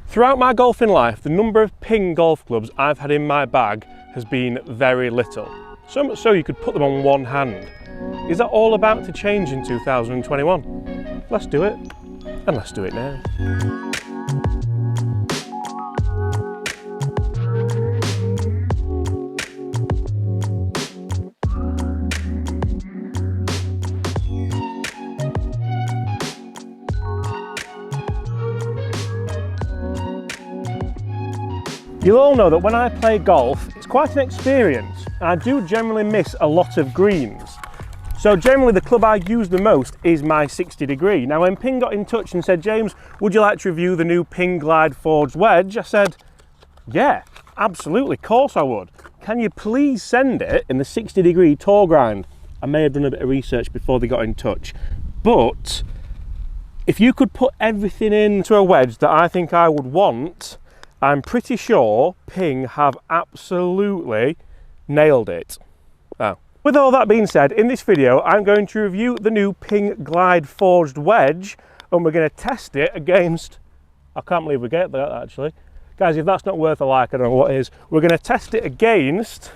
Throughout my golfing life, the number of Ping golf clubs I've had in my bag has been very little. So much so you could put them on one hand. Is that all about to change in 2021? Let's do it, and let's do it now. You'll all know that when I play golf, it's quite an experience, and I do generally miss a lot of greens. So generally the club I use the most is my 60 degree. Now when Ping got in touch and said, James, would you like to review the new Ping Glide Forged wedge? I said, yeah, absolutely, of course I would. Can you please send it in the 60 degree tour grind? I may have done a bit of research before they got in touch, but if you could put everything into a wedge that I think I would want, I'm pretty sure Ping have absolutely nailed it. Oh. With all that being said, in this video I'm going to review the new Ping Glide Forged wedge, and we're going to test it against, I can't believe we get that actually. Guys, if that's not worth a like, I don't know what is. We're going to test it against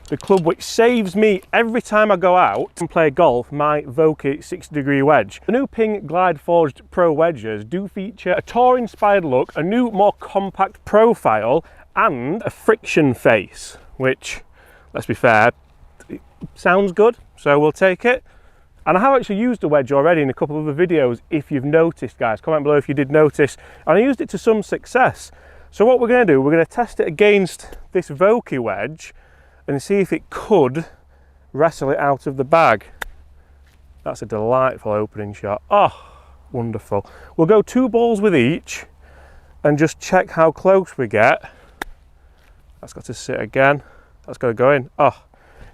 the club which saves me every time I go out and play golf, my Vokey 60 degree wedge. The new Ping Glide Forged Pro wedges do feature a tour inspired look, a new more compact profile and a friction face, which, let's be fair, it sounds good, so we'll take it. And I have actually used the wedge already in a couple of other videos, if you've noticed, guys. Comment below if you did notice. And I used it to some success. So what we're going to do, we're going to test it against this Vokey wedge and see if it could wrestle it out of the bag. That's a delightful opening shot. Oh, wonderful. We'll go 2 balls with each and just check how close we get. That's got to sit again. That's got to go in. Oh,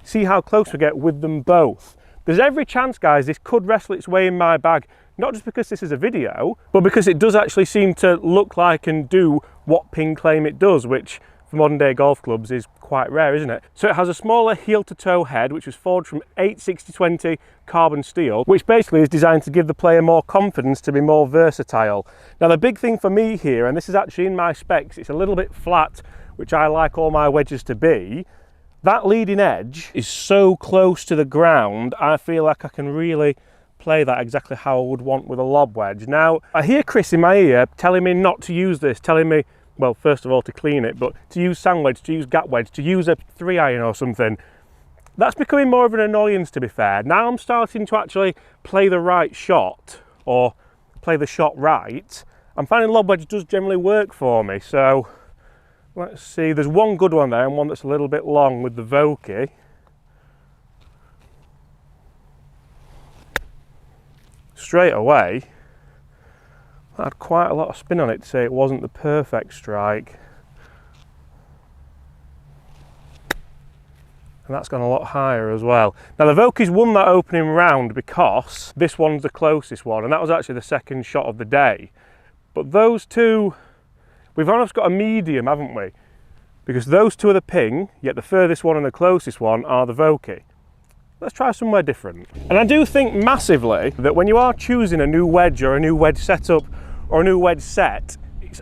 see how close we get with them both. There's every chance, guys, this could wrestle its way in my bag, not just because this is a video, but because it does actually seem to look like and do what Ping claim it does, which for modern day golf clubs is quite rare, isn't it? So it has a smaller heel to toe head, which was forged from 860/20 carbon steel, which basically is designed to give the player more confidence to be more versatile. Now the big thing for me here, and this is actually in my specs, it's a little bit flat, which I like all my wedges to be. That leading edge is so close to the ground, I feel like I can really play that exactly how I would want with a lob wedge. Now, I hear Chris in my ear telling me not to use this, telling me, well, first of all, to clean it, but to use sand wedge, to use gap wedge, to use a 3-iron or something. That's becoming more of an annoyance, to be fair. Now I'm starting to actually play the right shot, or play the shot right. I'm finding lob wedge does generally work for me, so let's see. There's one good one there and one that's a little bit long with the Vokey. Straight away, I had quite a lot of spin on it to say it wasn't the perfect strike. And that's gone a lot higher as well. Now the Vokey's won that opening round because this one's the closest one, and that was actually the second shot of the day. But those two, we've almost got a medium, haven't we? Because those two are the Ping, yet the furthest one and the closest one are the Vokey. Let's try somewhere different. And I do think massively that when you are choosing a new wedge or a new wedge setup or a new wedge set,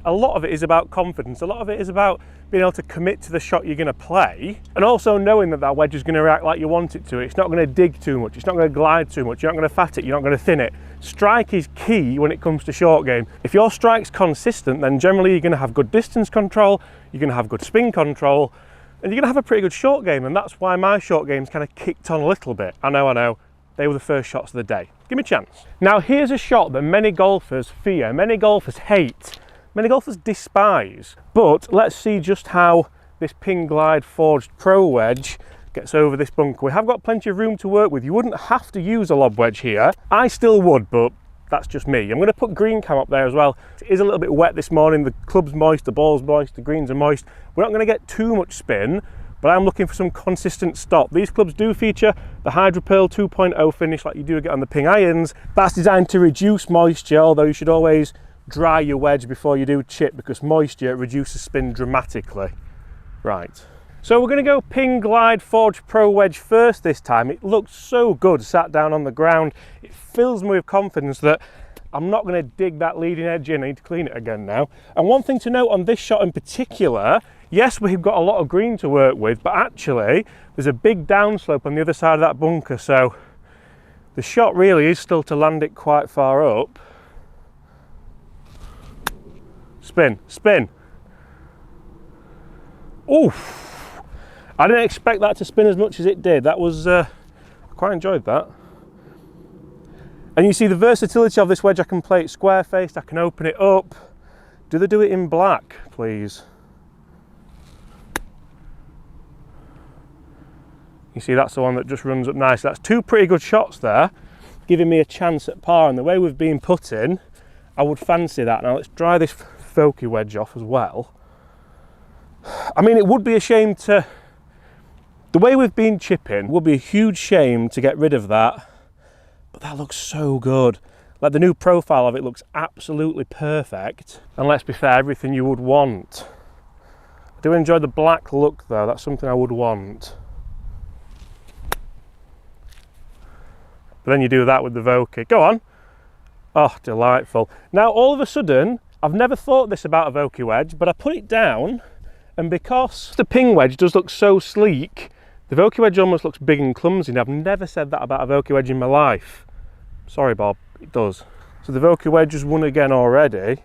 a lot of it is about confidence. A lot of it is about being able to commit to the shot you're going to play, and also knowing that that wedge is going to react like you want it to. It's not going to dig too much, it's not going to glide too much, you're not going to fat it, you're not going to thin it. Strike is key when it comes to short game. If your strike's consistent, then generally you're going to have good distance control, you're going to have good spin control, and you're going to have a pretty good short game. And that's why my short game's kind of kicked on a little bit. I know, they were the first shots of the day. Give me a chance. Now here's a shot that many golfers fear, many golfers hate, many golfers despise. But let's see just how this Ping Glide Forged Pro wedge gets over this bunker. We have got plenty of room to work with. You wouldn't have to use a lob wedge here. I still would, but that's just me. I'm going to put green cam up there as well. It is a little bit wet this morning. The club's moist, the ball's moist, the greens are moist. We're not going to get too much spin, but I'm looking for some consistent stop. These clubs do feature the Hydro Pearl 2.0 finish like you do get on the Ping irons. That's designed to reduce moisture, although you should always dry your wedge before you do chip, because moisture reduces spin dramatically. Right. So we're going to go Ping Glide Forged Pro wedge first this time. It looks so good sat down on the ground. It fills me with confidence that I'm not going to dig that leading edge in. I need to clean it again now. And one thing to note on this shot in particular, yes, we've got a lot of green to work with, but actually there's a big downslope on the other side of that bunker, so the shot really is still to land it quite far up. Spin, spin. Oof! I didn't expect that to spin as much as it did. That was, I quite enjoyed that. And you see the versatility of this wedge. I can play it square-faced, I can open it up. Do they do it in black, please? You see, that's the one that just runs up nice. That's two pretty good shots there, giving me a chance at par. And the way we've been putting, I would fancy that. Now let's dry this Vokey wedge off as well. I mean, it would be a shame to, the way we've been chipping, would be a huge shame to get rid of that. But that looks so good. Like, the new profile of it looks absolutely perfect. And let's be fair, everything you would want. I do enjoy the black look though, that's something I would want. But then you do that with the Vokey. Go on. Oh, delightful. Now, all of a sudden, I've never thought this about a Vokey wedge, but I put it down, and because the Ping wedge does look so sleek, the Vokey wedge almost looks big and clumsy. Now, I've never said that about a Vokey wedge in my life. Sorry, Bob, it does. So the Vokey wedge has won again already.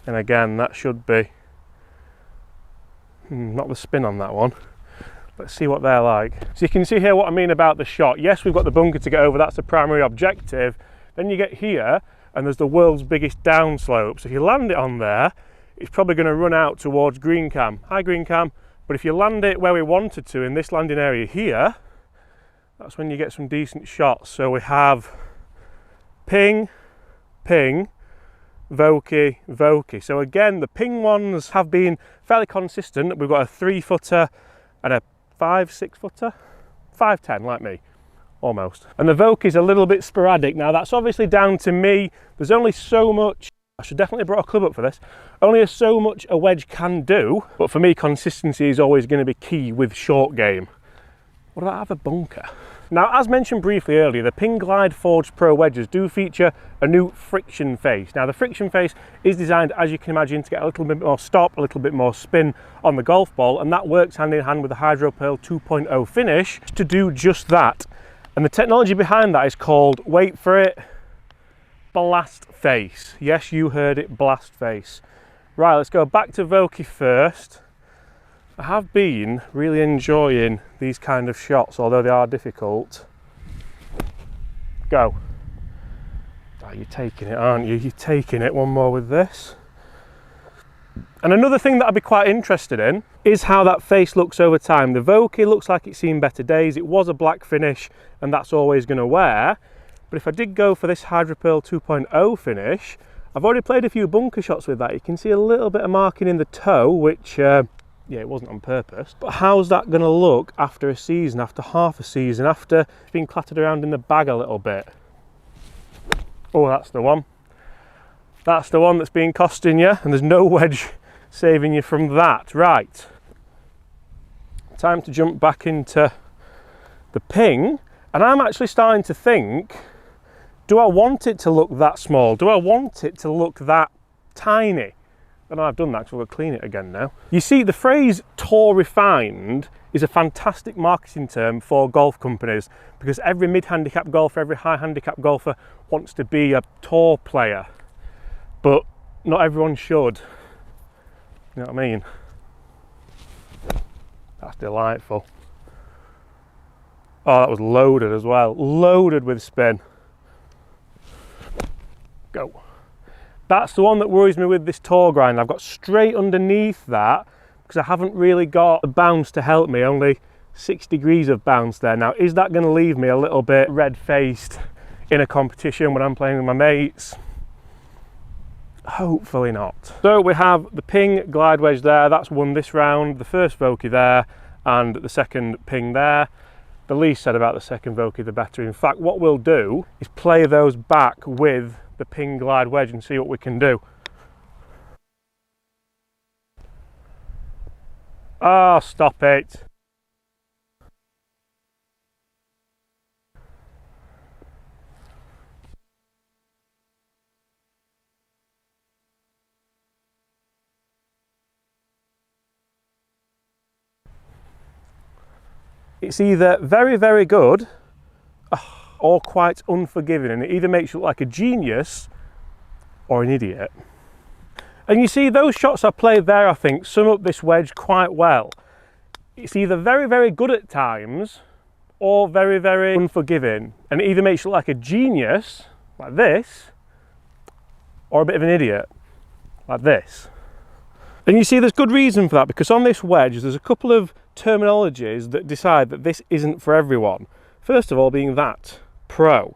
And again, that should be, not the spin on that one. Let's see what they're like. So you can see here what I mean about the shot. Yes, we've got the bunker to get over, that's the primary objective. Then you get here, and there's the world's biggest downslope. So if you land it on there, it's probably going to run out towards green cam. Hi, green cam. But if you land it where we wanted to, in this landing area here, that's when you get some decent shots. So we have Ping, Ping, Vokey, Vokey. So again, the Ping ones have been fairly consistent. We've got a 3-footer and a 5-6 footer, 5'10" like me, almost. And the Vokey's a little bit sporadic. Now that's obviously down to me. There's only so much, I should definitely have brought a club up for this, only so much a wedge can do, but for me consistency is always going to be key with short game. What about have a bunker? Now, as mentioned briefly earlier, the Ping Glide Forged Pro wedges do feature a new friction face. Now, the friction face is designed, as you can imagine, to get a little bit more stop, a little bit more spin on the golf ball, and that works hand in hand with the Hydro Pearl 2.0 finish to do just that. And the technology behind that is called, wait for it, Blast Face. Yes, you heard it, Blast Face. Right, let's go back to Vokey first. I have been really enjoying these kind of shots, although they are difficult. Go. Oh, you're taking it, aren't you? You're taking it. One more with this. And another thing that I'd be quite interested in is how that face looks over time. The Vokey looks like it's seen better days. It was a black finish, and that's always going to wear. But if I did go for this Hydro Pearl 2.0 finish, I've already played a few bunker shots with that. You can see a little bit of marking in the toe, which yeah, it wasn't on purpose. But how's that going to look after a season, after half a season, after being clattered around in the bag a little bit? Oh, that's the one. That's the one that's been costing you, and there's no wedge saving you from that. Right. Time to jump back into the Ping, and I'm actually starting to think, do I want it to look that small? Do I want it to look that tiny? I know I've done that because we'll clean it again now. You see, the phrase tour refined is a fantastic marketing term for golf companies, because every mid-handicap golfer, every high-handicap golfer wants to be a tour player. But not everyone should. You know what I mean? That's delightful. Oh, that was loaded as well. Loaded with spin. Go. That's the one that worries me with this tour grind. I've got straight underneath that because I haven't really got a bounce to help me, only 6 degrees of bounce there. Now, is that going to leave me a little bit red-faced in a competition when I'm playing with my mates? Hopefully not. So we have the Ping Glide Wedge there, that's won this round, the first Vokey there, and the second Ping there. The least said about the second Vokey, the better. In fact, what we'll do is play those back with the Ping Glide Wedge and see what we can do. Oh, stop it. It's either very, very good or quite unforgiving, and it either makes you look like a genius or an idiot. And you see, those shots I played there, I think, sum up this wedge quite well. It's either very, very good at times or very, very unforgiving, and it either makes you look like a genius, like this, or a bit of an idiot, like this. And you see, there's good reason for that, because on this wedge there's a couple of terminologies that decide that this isn't for everyone. First of all, being that pro.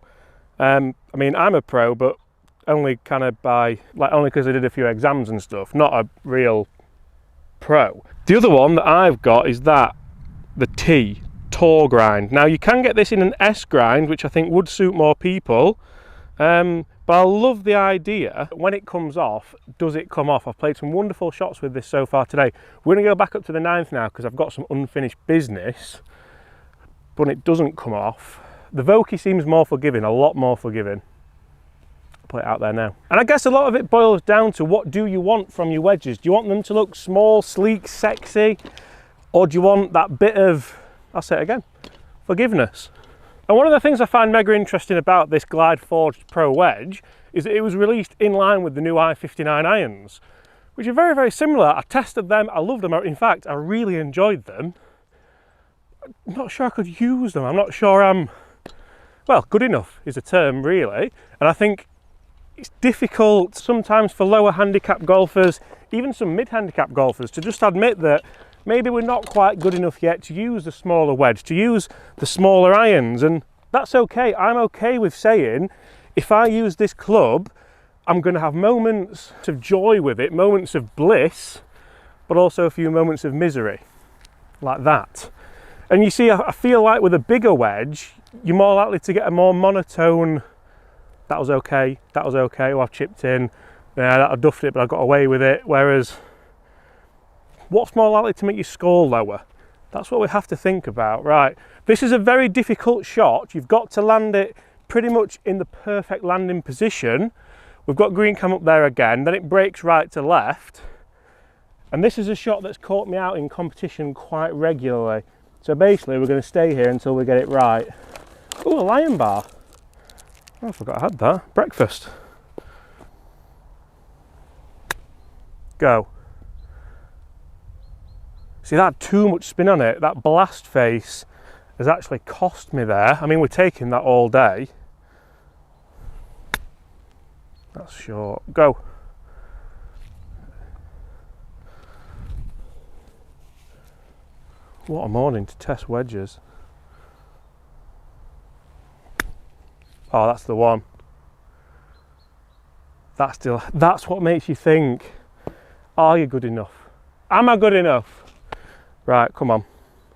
I mean, I'm a pro, but only kind of only because I did a few exams and stuff, not a real pro. The other one that I've got is the T, tour grind. Now, you can get this in an S grind, which I think would suit more people. But I love the idea, when it comes off, does it come off? I've played some wonderful shots with this so far today. We're going to go back up to the 9th now because I've got some unfinished business, but it doesn't come off. The Vokey seems more forgiving, a lot more forgiving. I'll put it out there now. And I guess a lot of it boils down to, what do you want from your wedges? Do you want them to look small, sleek, sexy? Or do you want that bit of, I'll say it again, forgiveness? And one of the things I find mega interesting about this Glide Forged Pro wedge is that it was released in line with the new I-59 irons, which are very, very similar. I tested them, I loved them. In fact, I really enjoyed them. I'm not sure I could use them. I'm not sure I'm, well, good enough is a term, really. And I think it's difficult sometimes for lower handicap golfers, even some mid-handicap golfers, to just admit that maybe we're not quite good enough yet to use the smaller wedge, to use the smaller irons, and that's okay. I'm okay with saying, if I use this club, I'm going to have moments of joy with it, moments of bliss, but also a few moments of misery, like that. And you see, I feel like with a bigger wedge, you're more likely to get a more monotone, that was okay, oh, I've chipped in, yeah, I duffed it, but I got away with it, whereas what's more likely to make you score lower? That's what we have to think about. Right, this is a very difficult shot. You've got to land it pretty much in the perfect landing position. We've got green cam up there again, then it breaks right to left. And this is a shot that's caught me out in competition quite regularly. So basically we're going to stay here until we get it right. Oh, a lion bar. Oh, I forgot I had that. Breakfast. Go. See, that had too much spin on it. That blast face has actually cost me there. I mean, we're taking that all day. That's short. Go. What a morning to test wedges. Oh, that's the one. That's what makes you think, are you good enough? Am I good enough? Right, come on,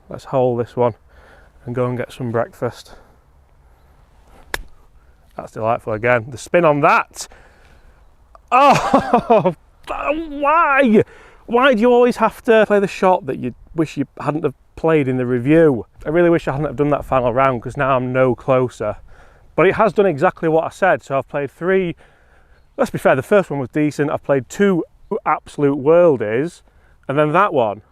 let's hold this one and go and get some breakfast. That's delightful again. The spin on that. Oh, why? Why do you always have to play the shot that you wish you hadn't have played in the review? I really wish I hadn't have done that final round, because now I'm no closer. But it has done exactly what I said. So I've played 3, let's be fair, the first one was decent. I've played 2 absolute worldies, and then that one,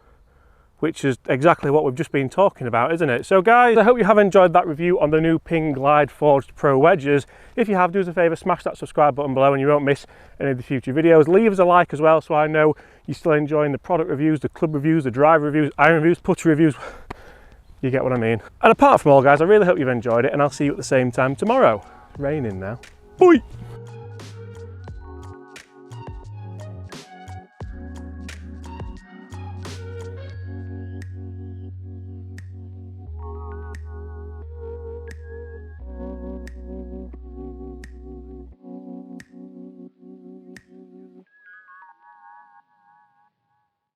which is exactly what we've just been talking about, isn't it? So guys, I hope you have enjoyed that review on the new Ping Glide Forged Pro wedges. If you have, do us a favour, smash that subscribe button below and you won't miss any of the future videos. Leave us a like as well, so I know you're still enjoying the product reviews, the club reviews, the driver reviews, iron reviews, putter reviews. You get what I mean. And apart from all, guys, I really hope you've enjoyed it, and I'll see you at the same time tomorrow. Raining now. Bye!